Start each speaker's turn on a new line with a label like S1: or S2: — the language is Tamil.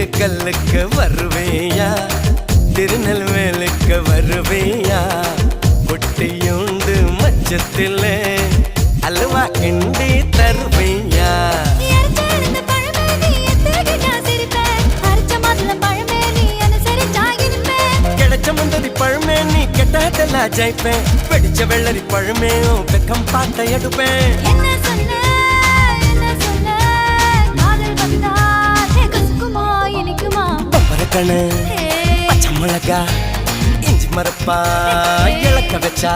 S1: திண்டுக்கல்லுக்கு வருவேயா திருநெல்வேலுக்கு வருவேயா பொட்டியுண்டு மச்சத்திலே அல்வா கிண்டி தருவேயா கிடைச்ச முந்தரி பழமே நீ கெட்டாட்டெல்லாம் ஜெயிப்பேன் பிடிச்ச வெள்ளரி பழமே வெக்கம் பார்த்த எடுப்பேன் பச்சை மிளகா இஞ்சி மரப்பா இழக்க வச்சா